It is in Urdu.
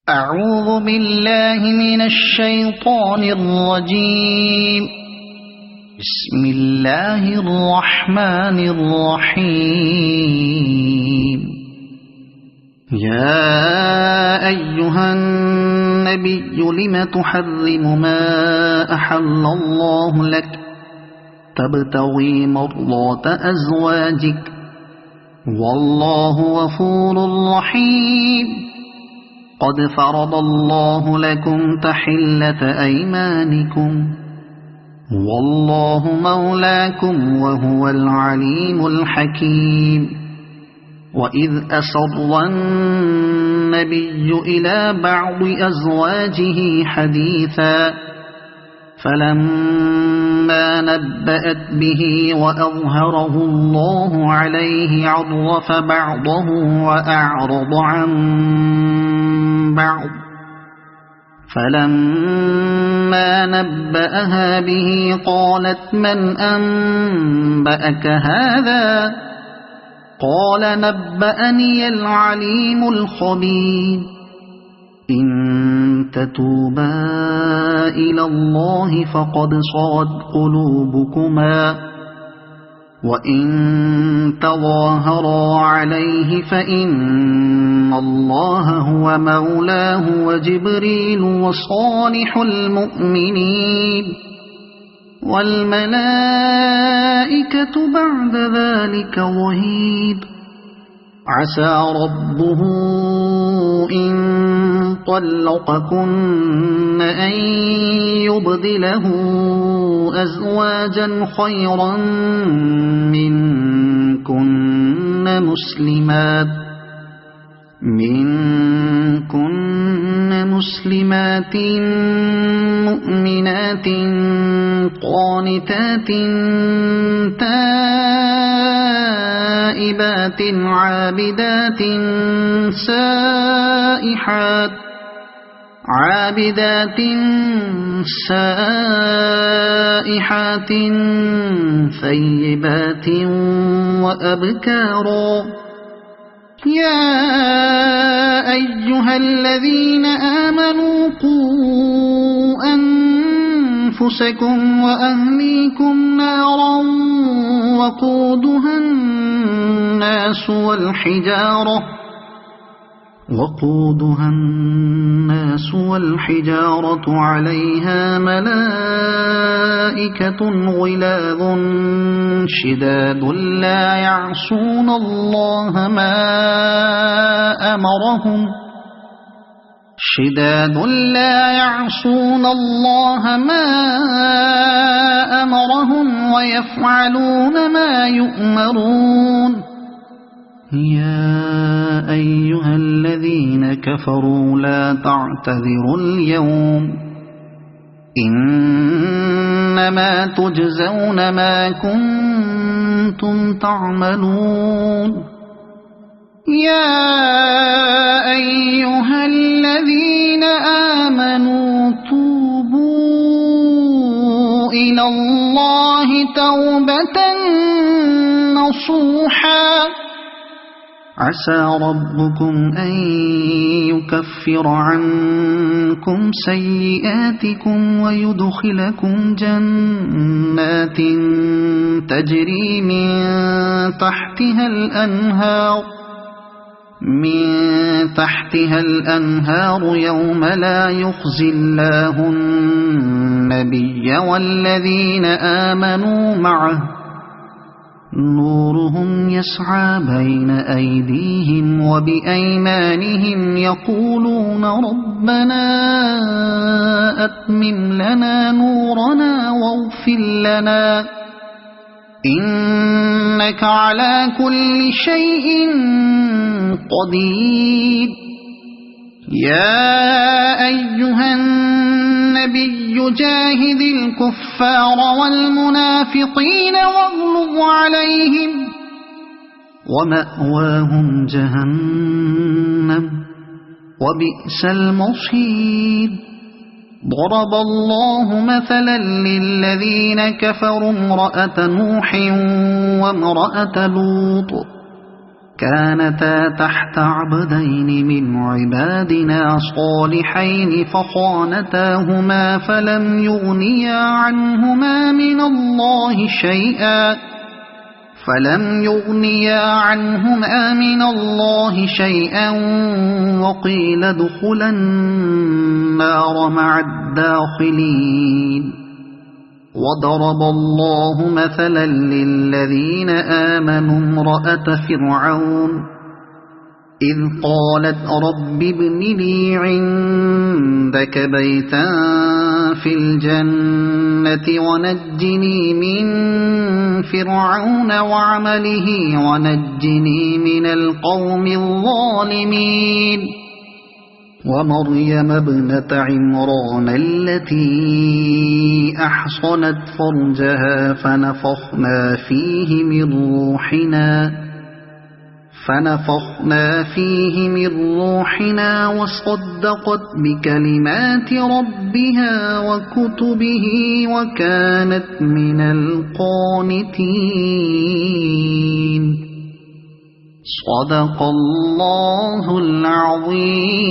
أعوذ بالله من الشيطان الرجيم. بسم الله الرحمن الرحيم. يا أيها النبي لم تحرم ما أحل الله لك تبتغي مرضات أزواجك والله غفور رحيم. قد فرض الله لكم تحلة أيمانكم والله مولاكم وهو العليم الحكيم. وإذ أسر النبي إلى بعض أزواجه حديثا فلما نبأت به وأظهره الله عليه عرف بعضه وأعرض عن بعض فلما نبأها به قالت من أنبأك هذا قال نبأني العليم الخبير. إن تتوبا إلى الله فقد صغت قلوبكما وإن تظاهرا عليه فإن الله هو مولاه وجبريل وصالح المؤمنين والملائكة بعد ذلك ظهير. عسى ربه إن طلقكن أن يبدله أزواجا خيرا منكن مسلمات مؤمنات قانتات تائبات عابدات سائحات ثيبات وأبكارا. يا أيها الذين آمنوا قوا أنفسكم وأهليكم نارا وقودها الناس والحجارة عليها ملائكة غلاظ شداد لا يعصون الله ما أمرهم ويفعلون ما يؤمرون. يا أيها الذين كفروا لا تعتذروا اليوم إنما تجزون ما كنتم تعملون. يا أيها الذين آمنوا توبوا إلى الله توبة نصوحا عسى ربكم أن يكفر عنكم سيئاتكم ويدخلكم جنات تجري من تحتها الأنهار يوم لا يخزي الله النبي والذين آمنوا معه نورهم يسعى بين أيديهم وبأيمانهم يقولون ربنا أتمم لنا نورنا واغفر لنا إنك على كل شيء قدير. يا أيها النبي جاهد الكفار والمنافقين واغلظ عليهم ومأواهم جهنم وبئس المصير. ضرب الله مثلا للذين كفروا امرأة نوح وامرأة لوط كانتا تحت عبدين من عبادنا صالحين فخانتاهما فلم يغنيا عنهما من الله شيئا وقيل ادخلا النار مع الداخلين وضرب الله مثلا للذين آمنوا امرأة فرعون إذ قالت رب ابن لي عندك بيتا في الجنة ونجني من فرعون وعمله ونجني من القوم الظالمين ومريم ابنة عمران التي أحصنت فرجها فنفخنا فيه من روحنا وصدقت بكلمات ربها وكتبه وكانت من القانتين صدق الله العظيم.